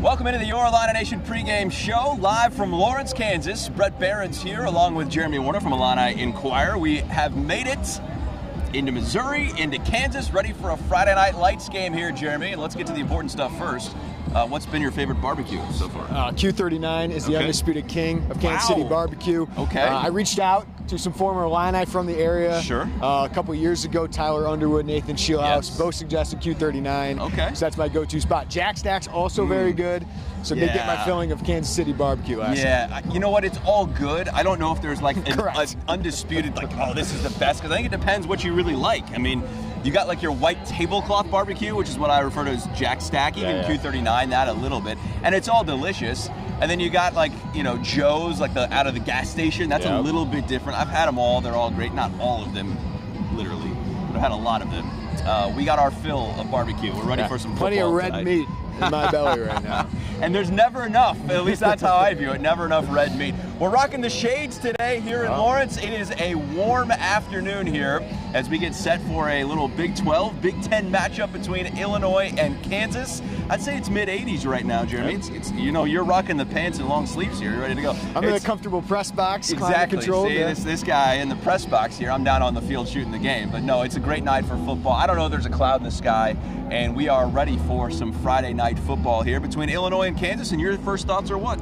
Welcome into the Your Illini Nation pregame show, live from Lawrence, Kansas. Bret Beherns here, along with Jeremy Werner from Illini Inquirer. We have made it into Missouri, into Kansas, ready for a Friday Night Lights game here, Jeremy. And let's get to the important stuff first. What's been your favorite barbecue so far? Q39 is the undisputed king of Kansas City barbecue. Okay. I reached out to some former Illini from the area. Sure. A couple years ago, Tyler Underwood, Nathan Shielhouse, both suggested Q39. Okay. So that's my go-to spot. Jack Stack's also very good. So they get my filling of Kansas City barbecue last night. You know what? It's all good. I don't know if there's like an undisputed, like, oh, this is the best, because I think it depends what you really like. I mean, you got like your white tablecloth barbecue, which is what I refer to as Jack Stack, even Q39, that a little bit, and it's all delicious. And then you got like, you know, Joe's, like the out of the gas station. That's a little bit different. I've had them all. They're all great. Not all of them, literally, but I've had a lot of them. We got our fill of barbecue. We're ready for some football Plenty of red tonight. meat in my belly right now. And there's never enough, at least that's how I view it, never enough red meat. We're rocking the shades today here in Lawrence. It is a warm afternoon here as we get set for a little Big 12, Big 10 matchup between Illinois and Kansas. I'd say it's mid-80s right now, Jeremy. It's you know, you're rocking the pants and long sleeves here. You're ready to go. I'm in a comfortable press box, exactly. control. See, this guy in the press box here, I'm down on the field shooting the game. But no, it's a great night for football. I don't know if there's a cloud in the sky, and we are ready for some Friday night football here between Illinois and Kansas. And your first thoughts are what?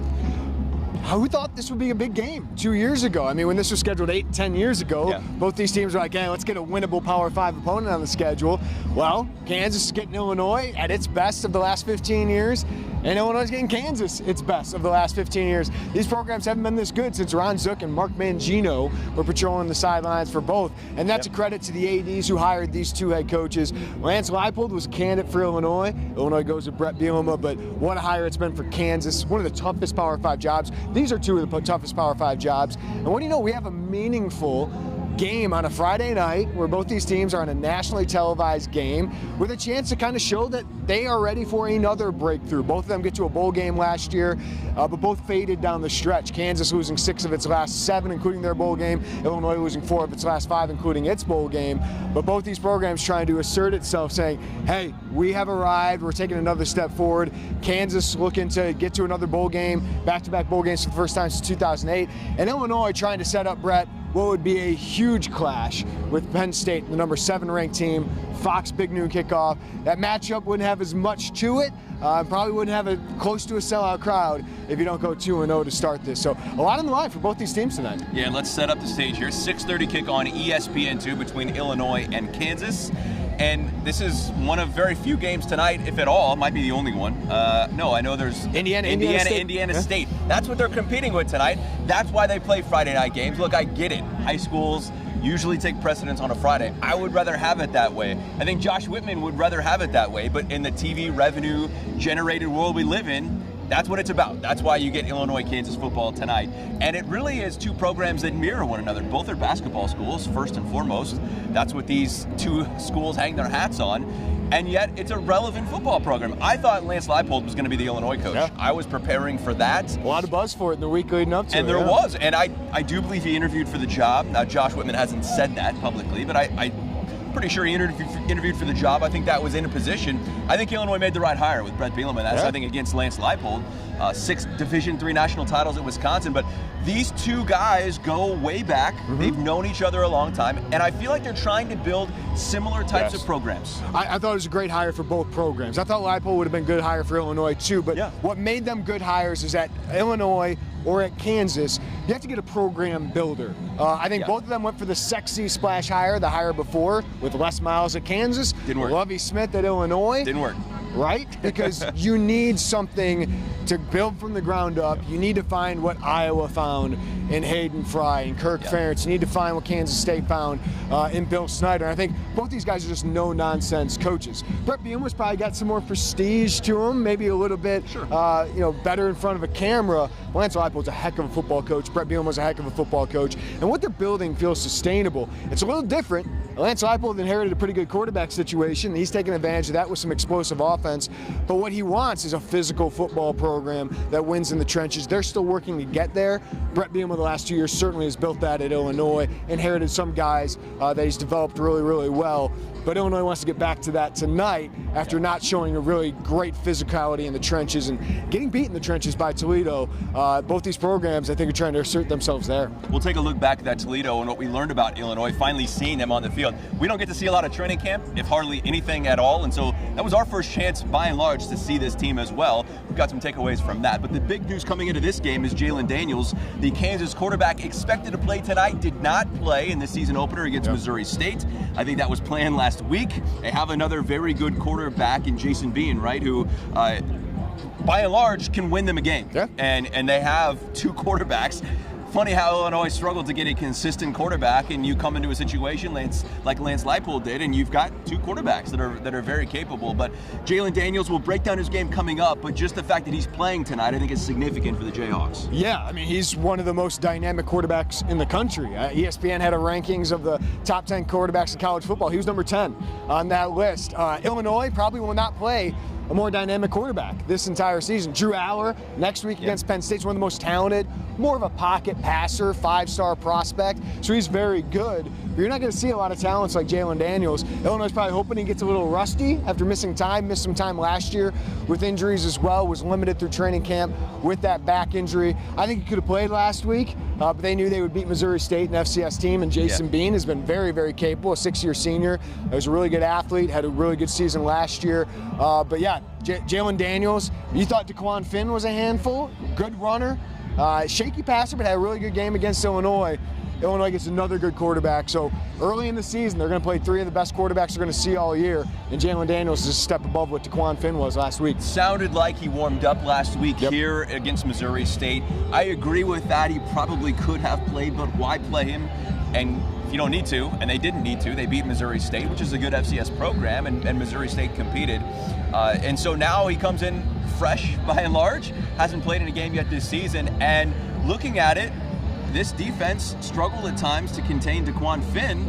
Who thought this would be a big game 2 years ago? I mean, when this was scheduled 8-10 years ago, both these teams were like, hey, let's get a winnable Power 5 opponent on the schedule. Well, Kansas is getting Illinois at its best of the last 15 years, and Illinois is getting Kansas its best of the last 15 years. These programs haven't been this good since Ron Zook and Mark Mangino were patrolling the sidelines for both, and that's a credit to the ADs who hired these two head coaches. Lance Leipold was a candidate for Illinois. Illinois goes with Bret Bielema, but what a hire it's been for Kansas. One of the toughest Power 5 jobs. These are two of the toughest Power 5 jobs. And what do you know? We have a meaningful game on a Friday night where both these teams are in a nationally televised game with a chance to kind of show that they are ready for another breakthrough. Both of them get to a bowl game last year, but both faded down the stretch. Kansas losing 6 of its last 7, including their bowl game. Illinois losing 4 of its last 5, including its bowl game. But both these programs trying to assert itself, saying, hey, we have arrived. We're taking another step forward. Kansas looking to get to another bowl game, back-to-back bowl games for the first time since 2008. And Illinois trying to set up, Bret, what would be a huge clash with Penn State, the number 7 ranked team. Fox big noon kickoff. That matchup wouldn't have as much to it. Probably wouldn't have a close to a sellout crowd if you don't go 2-0 to start this. So a lot on the line for both these teams tonight. Yeah, let's set up the stage here. 6:30 kick on ESPN2 between Illinois and Kansas. And this is one of very few games tonight, if at all. It might be the only one. No, I know there's Indiana State. That's what they're competing with tonight. That's why they play Friday night games. Look, I get it. High schools usually take precedence on a Friday. I would rather have it that way. I think Josh Whitman would rather have it that way. But in the TV revenue generated world we live in, that's what it's about. That's why you get Illinois-Kansas football tonight. And it really is two programs that mirror one another. Both are basketball schools, first and foremost. That's what these two schools hang their hats on. And yet, it's a relevant football program. I thought Lance Leipold was going to be the Illinois coach. Yeah. I was preparing for that. A lot of buzz for it in the week leading up to it. And there was. And I do believe he interviewed for the job. Now, Josh Whitman hasn't said that publicly, but I'm pretty sure he interviewed for the job. I think that was in a position. I think Illinois made the right hire with Bret Bielema. That's, I think, against Lance Leipold. 6 Division III national titles at Wisconsin. But these two guys go way back. They've known each other a long time. And I feel like they're trying to build similar types of programs. I thought it was a great hire for both programs. I thought Leipold would have been a good hire for Illinois too. But what made them good hires is at Illinois or at Kansas, you have to get a program builder. I think both of them went for the sexy splash hire, the hire before, with Les Miles at Kansas. Didn't work. Lovie Smith at Illinois. Didn't work. Right? Because you need something to build from the ground up. You need to find what Iowa found in Hayden Fry and Kirk Ferentz. You need to find what Kansas State found in Bill Snyder. And I think both these guys are just no-nonsense coaches. Bret Bielema's probably got some more prestige to him, maybe a little bit better in front of a camera. Lance Leipold's a heck of a football coach. Bret Bielema's a heck of a football coach. And what they're building feels sustainable. It's a little different Lance Leipold inherited a pretty good quarterback situation. He's taking advantage of that with some explosive offense. But what he wants is a physical football program that wins in the trenches. They're still working to get there. Bret Beam, over the last 2 years, certainly has built that at Illinois, inherited some guys that he's developed really, really well. But Illinois wants to get back to that tonight after not showing a really great physicality in the trenches and getting beat in the trenches by Toledo. Both these programs, I think, are trying to assert themselves there. We'll take a look back at that Toledo and what we learned about Illinois, finally seeing them on the field. We don't get to see a lot of training camp, if hardly anything at all, and so that was our first chance, by and large, to see this team as well. We've got some takeaways from that. But the big news coming into this game is Jalen Daniels, the Kansas quarterback expected to play tonight, did not play in the season opener against Missouri State. I think that was planned last week. They have another very good quarterback in Jason Bean, right, who by and large can win them a game. Yeah. And they have two quarterbacks. Funny how Illinois struggled to get a consistent quarterback, and you come into a situation like Lance Leipold did, and you've got two quarterbacks that are very capable. But Jalen Daniels will break down his game coming up, but just the fact that he's playing tonight, I think, is significant for the Jayhawks. Yeah, I mean, he's one of the most dynamic quarterbacks in the country. ESPN had a rankings of the top 10 quarterbacks in college football. He was number 10 on that list. Illinois probably will not play a more dynamic quarterback this entire season. Drew Aller, next week against Penn State, is one of the most talented, more of a pocket passer, 5-star prospect, so he's very good. But you're not going to see a lot of talents like Jalen Daniels. Illinois is probably hoping he gets a little rusty after missed some time last year with injuries as well, was limited through training camp with that back injury. I think he could have played last week, but they knew they would beat Missouri State, an FCS team, and Jason Bean has been very, very capable, a 6-year senior. He was a really good athlete, had a really good season last year. But yeah, Jalen Daniels, you thought DeQuan Finn was a handful, good runner, shaky passer, but had a really good game against Illinois. Illinois gets another good quarterback. So early in the season, they're going to play three of the best quarterbacks they're going to see all year, and Jalen Daniels is a step above what DeQuan Finn was last week. Sounded like he warmed up last week here against Missouri State. I agree with that. He probably could have played, but why play him? And if you don't need to, and they didn't need to, they beat Missouri State, which is a good FCS program, and Missouri State competed. And so now he comes in fresh by and large, hasn't played in a game yet this season, and looking at it, this defense struggled at times to contain DeQuan Finn.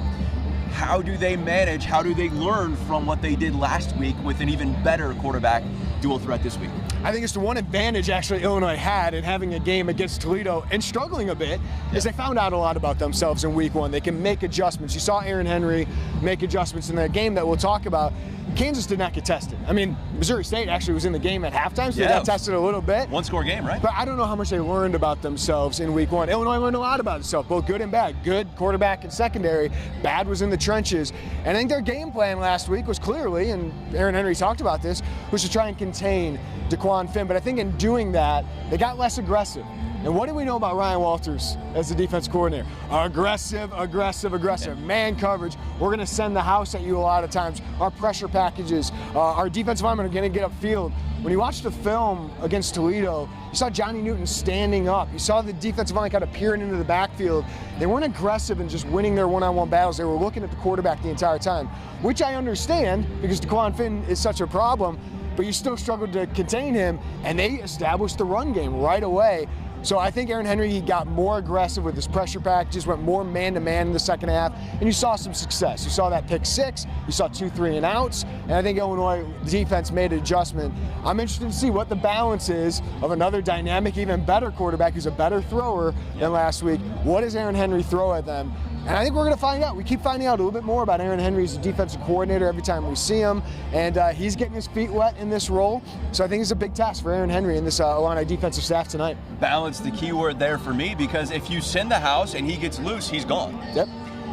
How do they manage, how do they learn from what they did last week with an even better quarterback dual threat this week? I think it's the one advantage actually Illinois had in having a game against Toledo and struggling a bit is they found out a lot about themselves in week one. They can make adjustments. You saw Aaron Henry make adjustments in that game that we'll talk about. Kansas did not get tested. I mean, Missouri State actually was in the game at halftime, so they got tested a little bit. One-score game, right? But I don't know how much they learned about themselves in week one. Illinois learned a lot about itself, both good and bad. Good quarterback and secondary. Bad was in the trenches. And I think their game plan last week was clearly, and Aaron Henry talked about this, was to try and contain DeQuan Finn. But I think in doing that, they got less aggressive. And what do we know about Ryan Walters as the defense coordinator? Aggressive, aggressive, aggressive. Man coverage. We're going to send the house at you a lot of times. Our pressure packages, our defensive linemen are going to get upfield. When you watch the film against Toledo, you saw Johnny Newton standing up. You saw the defensive line kind of peering into the backfield. They weren't aggressive in just winning their one-on-one battles. They were looking at the quarterback the entire time, which I understand because DeQuan Finn is such a problem, but you still struggled to contain him, and they established the run game right away. So I think Aaron Henry, he got more aggressive with his pressure packages, went more man-to-man in the second half, and you saw some success. You saw that pick six, you saw 2 3-and-outs, and I think Illinois defense made an adjustment. I'm interested to see what the balance is of another dynamic, even better quarterback who's a better thrower than last week. What does Aaron Henry throw at them? And I think we're going to find out. We keep finding out a little bit more about Aaron Henry as a defensive coordinator every time we see him. And he's getting his feet wet in this role. So I think it's a big task for Aaron Henry and this Illini defensive staff tonight. Balance, the key word there for me, because if you send the house and he gets loose, he's gone. Yep.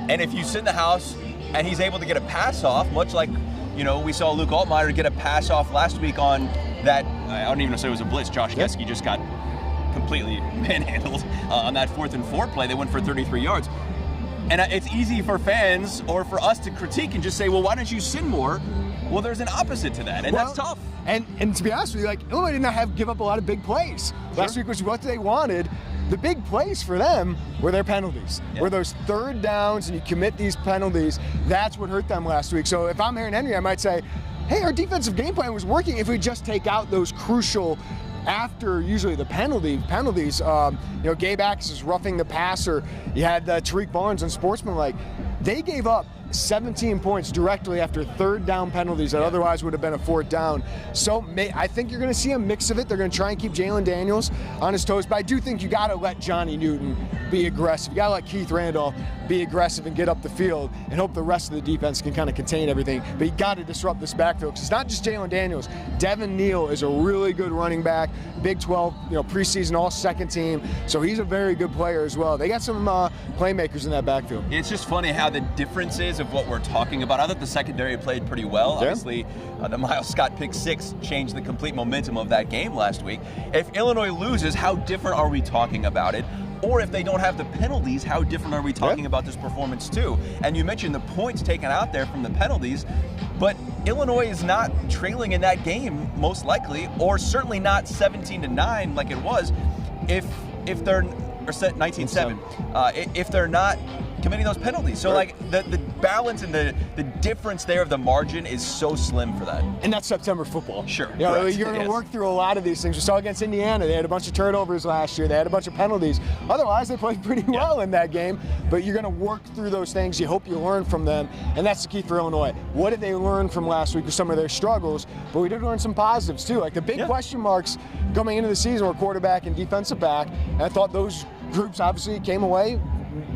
And if you send the house and he's able to get a pass off, much like, you know, we saw Luke Altmaier get a pass off last week on that, I don't even know if it was a blitz. Josh Geske just got completely manhandled on that 4th and 4 play. They went for 33 yards. And it's easy for fans or for us to critique and just say, well, why don't you send more? Well, there's an opposite to that, and that's tough. And to be honest with you, like, Illinois did not give up a lot of big plays. Last week was what they wanted. The big plays for them were their penalties. Were those 3rd downs and you commit these penalties, that's what hurt them last week. So if I'm Aaron Henry, I might say, hey, our defensive game plan was working if we just take out those crucial after usually the penalties, you know, Gabe Axe is roughing the passer. You had Tariq Barnes on Sportsmanlike. They gave up 17 points directly after third down penalties that otherwise would have been a fourth down. So I think you're going to see a mix of it. They're going to try and keep Jalen Daniels on his toes, but I do think you got to let Johnny Newton be aggressive. You got to let Keith Randolph be aggressive and get up the field and hope the rest of the defense can kind of contain everything. But you got to disrupt this backfield because it's not just Jalen Daniels. Devin Neal is a really good running back, Big 12, preseason all-second team. So he's a very good player as well. They got some playmakers in that backfield. It's just funny how the difference is of what we're talking about. I thought the secondary played pretty well. Yeah. Obviously, the Miles Scott pick 6 changed the complete momentum of that game last week. If Illinois loses, how different are we talking about it? Or if they don't have the penalties, how different are we talking about this performance too? And you mentioned the points taken out there from the penalties, but Illinois is not trailing in that game, most likely, or certainly not 17-9 like it was, if they're, or 19-7, if they're not committing those penalties. So like the balance and the difference there of the margin is so slim for that. And that's September football. Sure. You're going to work through a lot of these things. We saw against Indiana, they had a bunch of turnovers last year. They had a bunch of penalties. Otherwise, they played pretty well in that game. But you're going to work through those things. You hope you learn from them. And that's the key for Illinois. What did they learn from last week with some of their struggles? But we did learn some positives too. Like the big question marks coming into the season were quarterback and defensive back. And I thought those groups obviously came away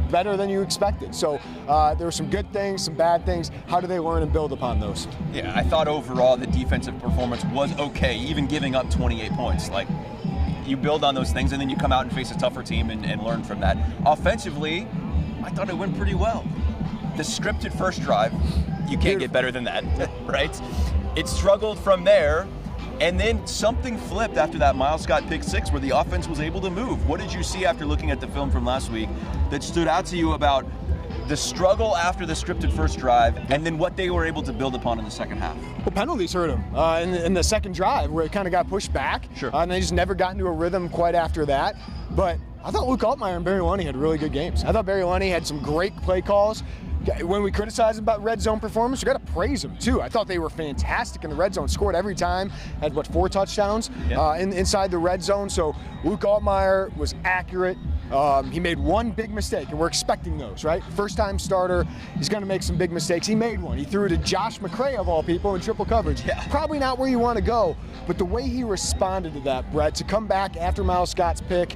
better than you expected. So there were some good things, some bad things. How do they learn and build upon those? Yeah, I thought overall the defensive performance was okay, even giving up 28 points. Like, you build on those things and then you come out and face a tougher team and learn from that. Offensively, I thought it went pretty well. The scripted first drive, you can't get better than that, right? It struggled from there. And then something flipped after that Miles Scott pick 6 where the offense was able to move. What did you see after looking at the film from last week that stood out to you about the struggle after the scripted first drive and then what they were able to build upon in the second half? Well, penalties hurt them in the second drive where it kind of got pushed back. Sure. And they just never got into a rhythm quite after that. But I thought Luke Altmaier and Barry Lunny had really good games. I thought Barry Lunny had some great play calls. When we criticize about red zone performance, we got to praise them too. I thought they were fantastic in the red zone. Scored every time. Had 4 touchdowns inside the red zone. So Luke Altmaier was accurate. He made one big mistake, and we're expecting those, right? First-time starter, he's going to make some big mistakes. He made one. He threw it to Josh McCray, of all people, in triple coverage. Yeah. Probably not where you want to go, but the way he responded to that, Bret, to come back after Miles Scott's pick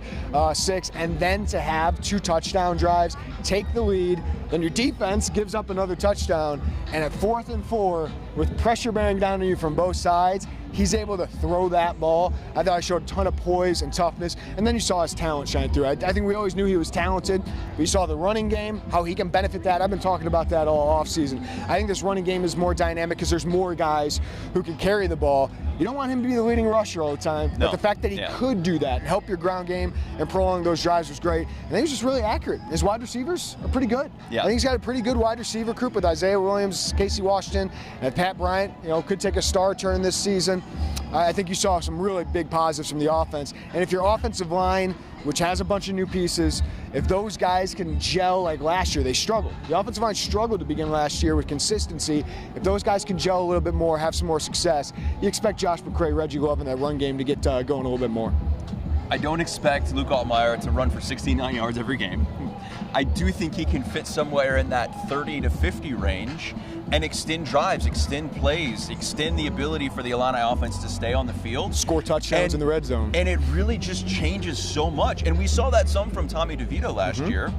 6, and then to have 2 touchdown drives, take the lead, then your defense gives up another touchdown, and at 4th and 4, with pressure bearing down on you from both sides, he's able to throw that ball. I thought he showed a ton of poise and toughness, and then you saw his talent shine through. I think we always knew he was talented, but you saw the running game, how he can benefit that. I've been talking about that all offseason. I think this running game is more dynamic because there's more guys who can carry the ball. You don't want him to be the leading rusher all the time, but the fact that he could do that and help your ground game and prolong those drives was great. And he was just really accurate. His wide receivers are pretty good. Yeah. I think he's got a pretty good wide receiver group with Isaiah Williams, Casey Washington, and Pat Bryant. Could take a star turn this season. I think you saw some really big positives from the offense. And if your offensive line, which has a bunch of new pieces, if those guys can gel like last year, they struggled. The offensive line struggled to begin last year with consistency. If those guys can gel a little bit more, have some more success, you expect Josh McCray, Reggie Love in that run game to get going a little bit more. I don't expect Luke Altmaier to run for 69 yards every game. I do think he can fit somewhere in that 30 to 50 range and extend drives, extend plays, extend the ability for the Illini offense to stay on the field. Score touchdowns in the red zone. And it really just changes so much. And we saw that some from Tommy DeVito last year.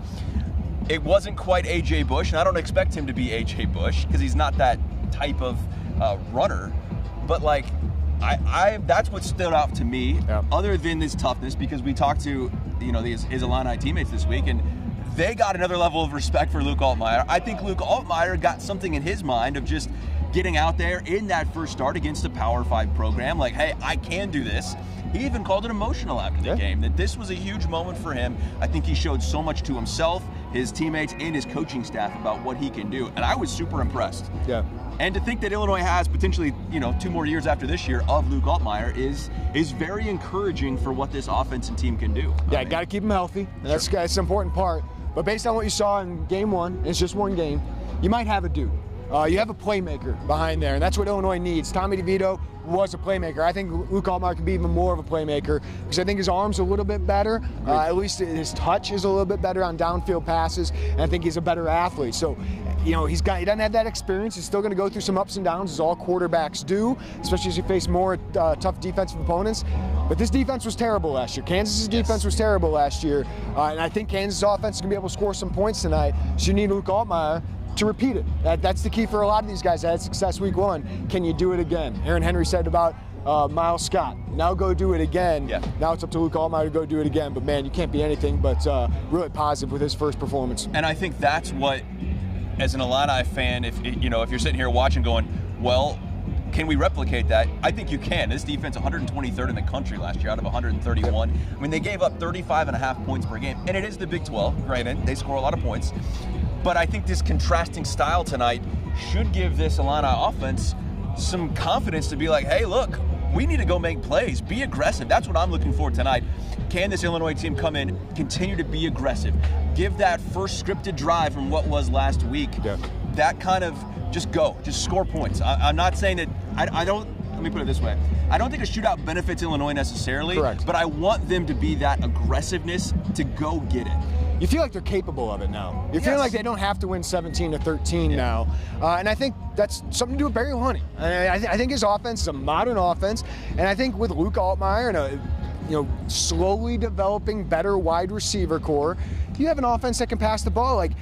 It wasn't quite A.J. Bush, and I don't expect him to be A.J. Bush because he's not that type of runner. But like, that's what stood out to me, other than his toughness, because we talked to his Illini teammates this week, and they got another level of respect for Luke Altmaier. I think Luke Altmaier got something in his mind of just getting out there in that first start against a Power 5 program, like, hey, I can do this. He even called it emotional after the game, that this was a huge moment for him. I think he showed so much to himself, his teammates, and his coaching staff about what he can do, and I was super impressed. Yeah. And to think that Illinois has potentially, 2 more years after this year of Luke Altmaier is very encouraging for what this offense and team can do. Yeah, got to keep him healthy. That's an important part. But based on what you saw in game 1, it's just one game, you might have a dude. you have a playmaker behind there, and that's what Illinois needs. Tommy DeVito was a playmaker. I think Luke Altmaier can be even more of a playmaker because I think his arm's a little bit better. At least his touch is a little bit better on downfield passes, and I think he's a better athlete. So, he doesn't have that experience. He's still going to go through some ups and downs, as all quarterbacks do, especially as you face more tough defensive opponents. But this defense was terrible last year. Kansas's defense was terrible last year, and I think Kansas' offense is going to be able to score some points tonight. So you need Luke Altmaier to repeat it. That's the key for a lot of these guys that had success week 1. Can you do it again? Aaron Henry said about Miles Scott. Now go do it again. Yeah. Now it's up to Luke Altmaier to go do it again. But man, you can't be anything but really positive with his first performance. And I think that's what, as an Illini fan, if you're sitting here watching going, well, can we replicate that? I think you can. This defense, 123rd in the country last year out of 131. I mean, they gave up 35.5 points per game. And it is the Big 12, granted. They score a lot of points. But I think this contrasting style tonight should give this Illini offense some confidence to be like, hey, look, we need to go make plays. Be aggressive. That's what I'm looking for tonight. Can this Illinois team come in, continue to be aggressive, give that first scripted drive from what was last week, that kind of just score points. I'm not saying that, I don't, let me put it this way. I don't think a shootout benefits Illinois necessarily, correct, but I want them to be that aggressiveness to go get it. You feel like they're capable of it now. You feel like they don't have to win 17-13 now. And I think that's something to do with Barry Lunny. I think his offense is a modern offense. And I think with Luke Altmaier and a slowly developing better wide receiver core, you have an offense that can pass the ball. Like,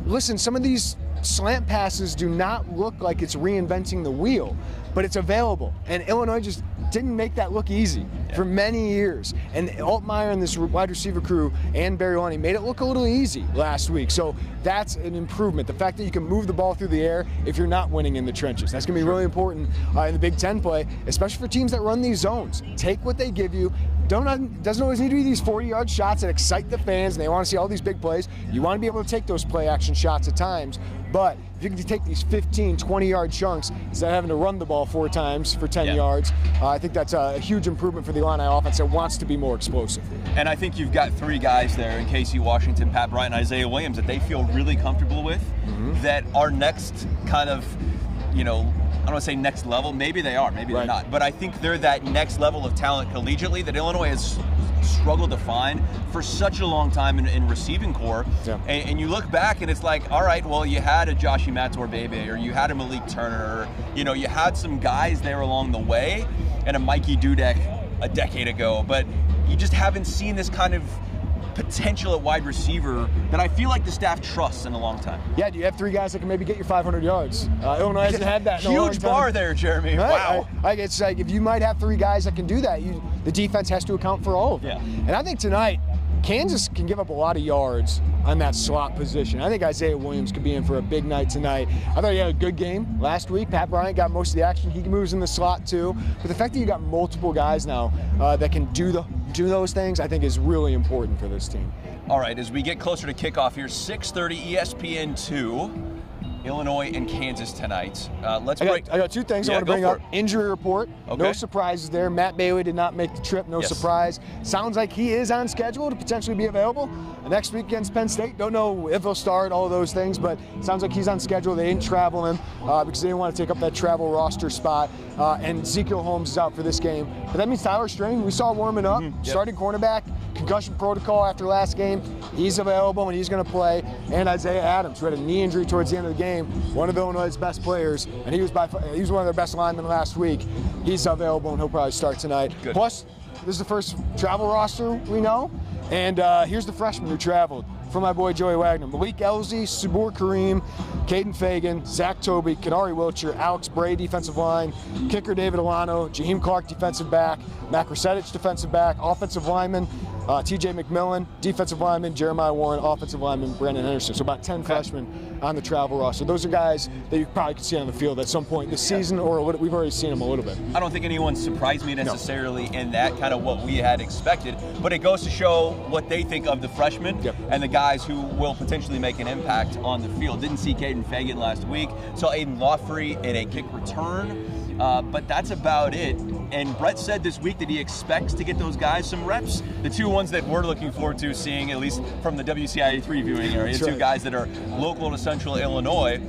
listen, some of these slant passes do not look like it's reinventing the wheel, but it's available. And Illinois just didn't make that look easy for many years. And Altmaier and this wide receiver crew and Barry Lunny made it look a little easy last week. So that's an improvement. The fact that you can move the ball through the air if you're not winning in the trenches. That's going to be really important in the Big Ten play, especially for teams that run these zones. Take what they give you. Doesn't always need to be these 40-yard shots that excite the fans and they want to see all these big plays. You want to be able to take those play-action shots at times, but if you can take these 15, 20-yard chunks instead of having to run the ball 4 times for 10 yards, I think that's a huge improvement for the Illini offense that wants to be more explosive. And I think you've got 3 guys there in Casey Washington, Pat Bryant, and Isaiah Williams that they feel really comfortable with, that are next kind of, I don't want to say next level. Maybe they are, maybe they're not. But I think they're that next level of talent collegiately that Illinois has struggled to find for such a long time in receiving core. And you look back and it's like, all right, well, you had a Joshie Mator-Bebe, or you had a Malik Turner, or, you had some guys there along the way, and a Mikey Dudek a decade ago. But you just haven't seen this kind of potential at wide receiver that I feel like the staff trusts in a long time. Yeah, do you have 3 guys that can maybe get you 500 yards? Illinois hasn't had that in a long time. Huge bar there, Jeremy. Right? Wow. It's like if you might have 3 guys that can do that, the defense has to account for all of them. And I think tonight, Kansas can give up a lot of yards on that slot position. I think Isaiah Williams could be in for a big night tonight. I thought he had a good game last week. Pat Bryant got most of the action. He moves in the slot too. But the fact that you got multiple guys now that can do those things, I think is really important for this team. All right, as we get closer to kickoff here, 6:30 ESPN2. Illinois and Kansas tonight. I got 2 things I want to bring up. Injury report. Okay. No surprises there. Matt Bailey did not make the trip. No surprise. Sounds like he is on schedule to potentially be available next week against Penn State. Don't know if he'll start, all of those things, but it sounds like he's on schedule. They didn't travel him because they didn't want to take up that travel roster spot. And Ezekiel Holmes is out for this game. But that means Tyler Strain, we saw warming up, starting cornerback, concussion protocol after last game. He's available and he's going to play. And Isaiah Adams, who had a knee injury towards the end of the game, one of Illinois' best players, and he was one of their best linemen last week. He's available and he'll probably start tonight. Good. Plus, this is the first travel roster we know. And here's the freshman who traveled. For my boy Joey Wagner, Malik Elzy, Sabur Kareem, Caden Fagan, Zach Toby, Kadari Wilcher, Alex Bray, defensive line, kicker David Alano, Jaheim Clark, defensive back, Mac Rusetich, defensive back, offensive lineman, TJ McMillan, defensive lineman, Jeremiah Warren, offensive lineman, Brandon Henderson. So about 10 freshmen on the travel roster. Those are guys that you probably could see on the field at some point this season, or we've already seen them a little bit. I don't think anyone surprised me necessarily in that kind of what we had expected, but it goes to show what they think of the freshmen and the guys who will potentially make an impact on the field. Didn't see Caden Fagan last week. Saw Aiden Lawfrey in a kick return. But that's about it. And Bret said this week that he expects to get those guys some reps. The 2 ones that we're looking forward to seeing, at least from the WCIA 3 viewing area, 2 guys that are local to Central Illinois.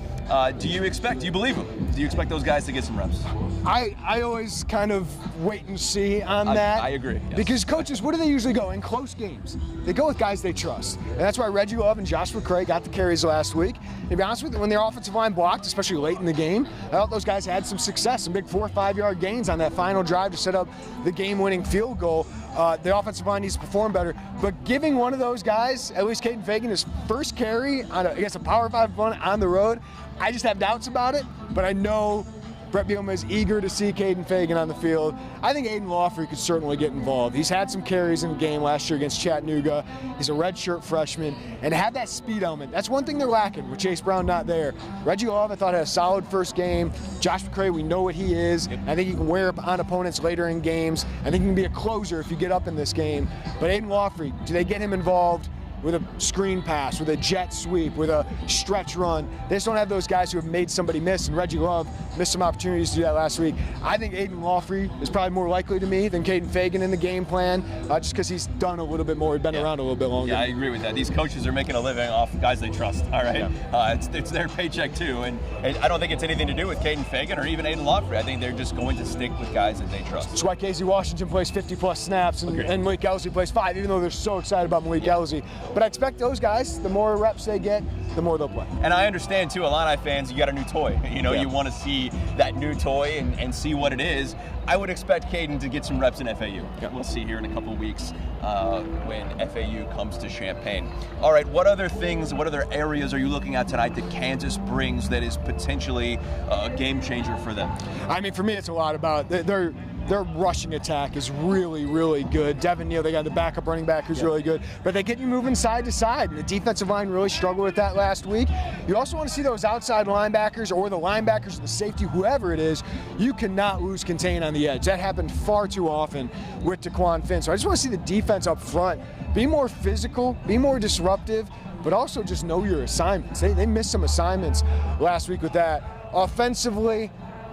Do you believe him? Do you expect those guys to get some reps? I always kind of wait and see on that. I agree. Yes. Because coaches, what do they usually go in close games? They go with guys they trust. And that's why Reggie Love and Josh McCray got the carries last week. To be honest with you, when their offensive line blocked, especially late in the game, I thought those guys had some success, some big 4 or 5 yard gains on that final drive to set up the game-winning field goal. The offensive line needs to perform better. But giving one of those guys, at least Caden Fagan, his first carry against a Power 5 opponent on the road, I just have doubts about it. But I know Bret Bielema is eager to see Caden Fagan on the field. I think Aiden Lawfrey could certainly get involved. He's had some carries in the game last year against Chattanooga. He's a redshirt freshman, and have that speed element. That's one thing they're lacking with Chase Brown not there. Reggie Love, I thought, had a solid first game. Josh McCray, we know what he is. Yep. I think he can wear up on opponents later in games. I think he can be a closer if you get up in this game. But Aiden Lawfrey, do they get him involved with a screen pass, with a jet sweep, with a stretch run? They just don't have those guys who have made somebody miss, and Reggie Love missed some opportunities to do that last week. I think Aiden Lawfrey is probably more likely to me than Caden Fagan in the game plan, just because he's done a little bit more, he's been around a little bit longer. Yeah, I agree with that. These coaches are making a living off guys they trust, all right? Yeah. It's their paycheck too, and I don't think it's anything to do with Caden Fagan or even Aiden Lawfrey. I think they're just going to stick with guys that they trust. That's why Casey Washington plays 50-plus snaps, and Malik Elsie plays 5, even though they're so excited about Malik Elsie. But I expect those guys, the more reps they get, the more they'll play. And I understand too, Illini fans, you got a new toy. You want to see that new toy and see what it is. I would expect Caden to get some reps in FAU. Yeah. We'll see here in a couple of weeks when FAU comes to Champaign. All right, what other areas are you looking at tonight that Kansas brings that is potentially a game changer for them? I mean, for me, it's a lot about their rushing attack is really, really good. Devin Neal, they got the backup running back who's really good. But they get you moving side to side. The defensive line really struggled with that last week. You also want to see those outside linebackers or the linebackers or the safety, whoever it is. You cannot lose contain on the edge. That happened far too often with Taquan Finn. So I just want to see the defense up front be more physical, be more disruptive, but also just know your assignments. They missed some assignments last week with that. Offensively,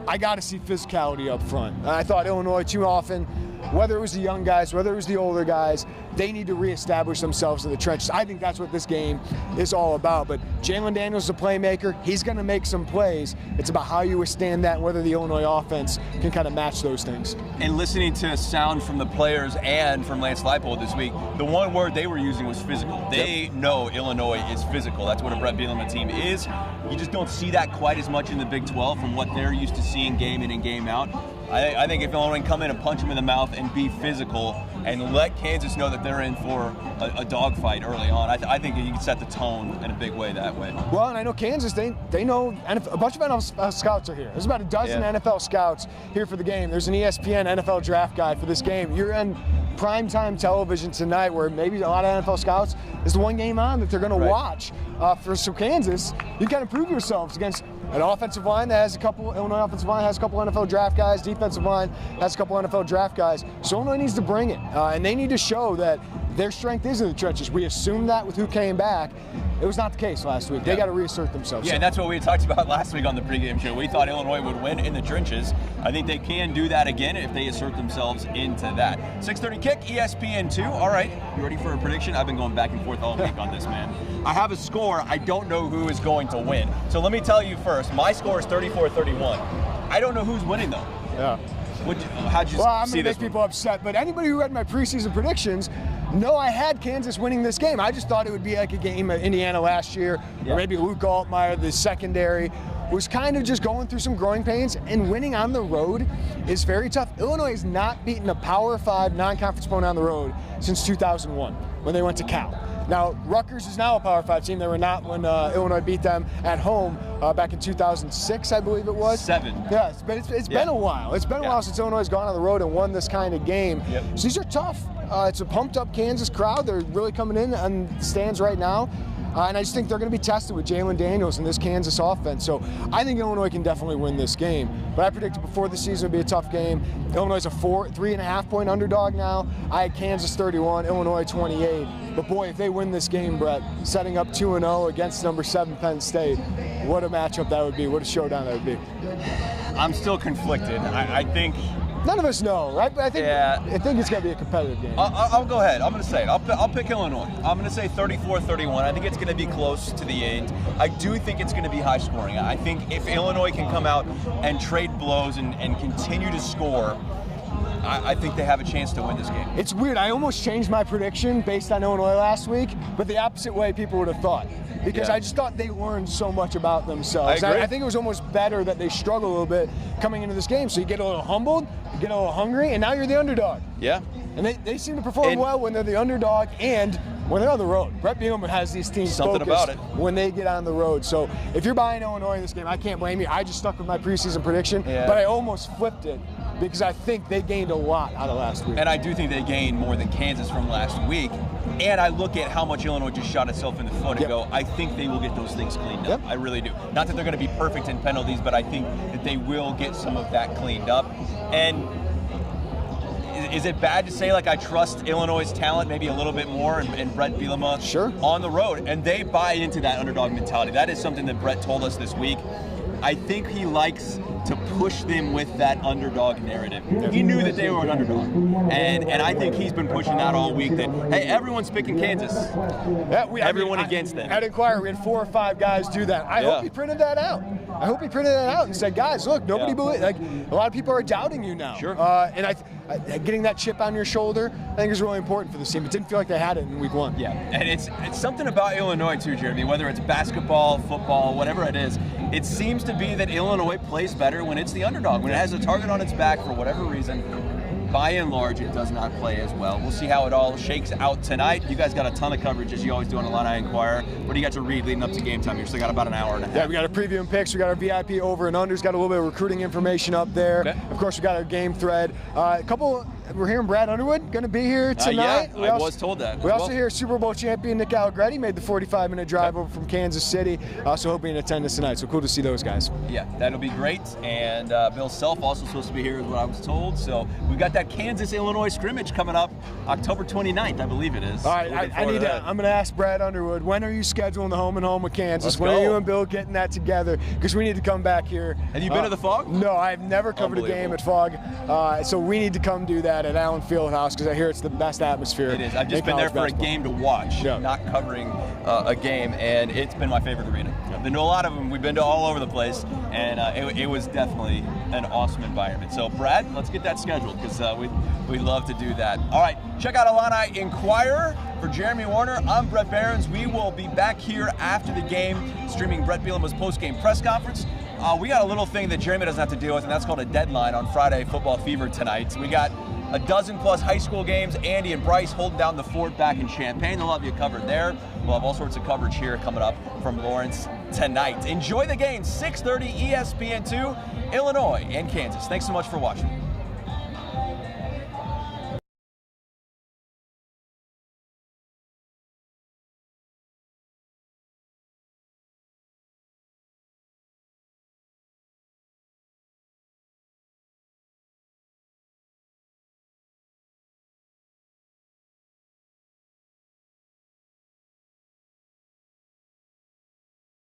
I got to see physicality up front. I thought Illinois too often, whether it was the young guys, whether it was the older guys, they need to reestablish themselves in the trenches. I think that's what this game is all about. But Jalen Daniels is a playmaker. He's going to make some plays. It's about how you withstand that and whether the Illinois offense can kind of match those things. And listening to sound from the players and from Lance Leipold this week, the one word they were using was physical. They know Illinois is physical. That's what a Bret Bielema team is. You just don't see that quite as much in the Big 12 from what they're used to seeing game in and game out. I think if Illinois can come in and punch them in the mouth and be physical and let Kansas know that they're in for a dogfight early on, I think you can set the tone in a big way that way. Well, and I know Kansas, they know a bunch of NFL scouts are here. There's about a dozen NFL scouts here for the game. There's an ESPN NFL draft guide for this game. You're in primetime television tonight where maybe a lot of NFL scouts is the one game on that they're going to watch. For Kansas, you kind of prove yourselves against an offensive line that has Illinois offensive line has a couple NFL draft guys, defensive line has a couple NFL draft guys. So Illinois needs to bring it, and they need to show that their strength is in the trenches. We assumed that with who came back. It was not the case last week. They got to reassert themselves. Yeah, and that's what we talked about last week on the pregame show. We thought Illinois would win in the trenches. I think they can do that again if they assert themselves into that. 6:30 kick, ESPN2. All right, you ready for a prediction? I've been going back and forth all week on this, man. I have a score. I don't know who is going to win. So let me tell you first. My score is 34-31. I don't know who's winning, though. Yeah. How'd you well, I'm see going to this make people upset, but anybody who read my preseason predictions know I had Kansas winning this game. I just thought it would be like a game of Indiana last year, or maybe Luke Altmaier, the secondary, was kind of just going through some growing pains, and winning on the road is very tough. Illinois has not beaten a Power 5 non-conference opponent on the road since 2001 when they went to Cal. Now, Rutgers is now a Power 5 team. They were not when Illinois beat them at home back in 2006, I believe it was. 7. Yes, but it's been a while. It's been a while since Illinois has gone on the road and won this kind of game. Yep. So these are tough. It's a pumped-up Kansas crowd. They're really coming in on the stands right now. And I just think they're going to be tested with Jalen Daniels in this Kansas offense. So I think Illinois can definitely win this game. But I predicted before the season it would be a tough game. Illinois is a 3.5-point underdog now. I had Kansas 31, Illinois 28. But boy, if they win this game, Bret, setting up 2-0 against number 7 Penn State, what a matchup that would be. What a showdown that would be. I'm still conflicted. I think None of us know, right? But I think it's going to be a competitive game. I'll go ahead. I'm going to say it. I'll pick Illinois. I'm going to say 34-31. I think it's going to be close to the end. I do think it's going to be high scoring. I think if Illinois can come out and trade blows and continue to score, I think they have a chance to win this game. It's weird. I almost changed my prediction based on Illinois last week, but the opposite way people would have thought. Because I just thought they learned so much about themselves. I think it was almost better that they struggled a little bit coming into this game. So you get a little humbled, you get a little hungry, and now you're the underdog. Yeah. And they seem to perform well when they're the underdog and when they're on the road. Bret has these teams focused when they get on the road. So if you're buying Illinois in this game, I can't blame you. I just stuck with my preseason prediction, but I almost flipped it because I think they gained a lot out of last week. And I do think they gained more than Kansas from last week. And I look at how much Illinois just shot itself in the foot and go, I think they will get those things cleaned up. I really do. Not that they're going to be perfect in penalties, but I think that they will get some of that cleaned up. And is it bad to say, like, I trust Illinois' talent maybe a little bit more and Bret Bielema on the road? And they buy into that underdog mentality. That is something that Bret told us this week. I think he likes to push them with that underdog narrative. He knew that they were an underdog. And I think he's been pushing that all week that, hey, everyone's picking Kansas. Everyone against them. At Inquirer, we had 4 or 5 guys do that. I hope he printed that out. And said, guys, look, nobody believes. Like, a lot of people are doubting you now. And getting that chip on your shoulder, I think is really important for this team. It didn't feel like they had it in week 1. Yeah, and it's something about Illinois too, Jeremy, whether it's basketball, football, whatever it is, it seems to be that Illinois plays better when it's the underdog, when it has a target on its back for whatever reason. By and large, it does not play as well. We'll see how it all shakes out tonight. You guys got a ton of coverage, as you always do on Illini Inquirer. What do you got to read leading up to game time? You still got about an hour and a half. Yeah, we got a preview and picks. We got our VIP over and unders. Got a little bit of recruiting information up there. Okay. Of course, we got our game thread. We're hearing Brad Underwood going to be here tonight. I was told that. We also hear Super Bowl champion Nick Allegretti made the 45-minute drive over from Kansas City. So he'll be in attendance tonight. So cool to see those guys. Yeah, that'll be great. And Bill Self also supposed to be here is what I was told. So we've got that Kansas-Illinois scrimmage coming up October 29th, I believe it is. All right, I'm going to ask Brad Underwood, when are you scheduling the home and home with Kansas? When are you and Bill getting that together? Because we need to come back here. Have you been to the Fog? No, I've never covered a game at Fog. So we need to come do that at Allen Fieldhouse because I hear it's the best atmosphere. It is. I've just been there for a game to watch, not covering a game, and it's been my favorite arena. I've been to a lot of them. We've been to all over the place, and it was definitely an awesome environment. So, Brad, let's get that scheduled because we'd love to do that. All right, check out Illini Inquirer. For Jeremy Werner, I'm Bret Beherns. We will be back here after the game, streaming Bret Bielema's post-game press conference. We got a little thing that Jeremy doesn't have to deal with, and that's called a deadline on Friday Football Fever tonight. We got a dozen plus high school games. Andy and Bryce holding down the fort back in Champaign. They'll have you covered there. We'll have all sorts of coverage here coming up from Lawrence tonight. Enjoy the game, 6:30 ESPN2, Illinois and Kansas. Thanks so much for watching.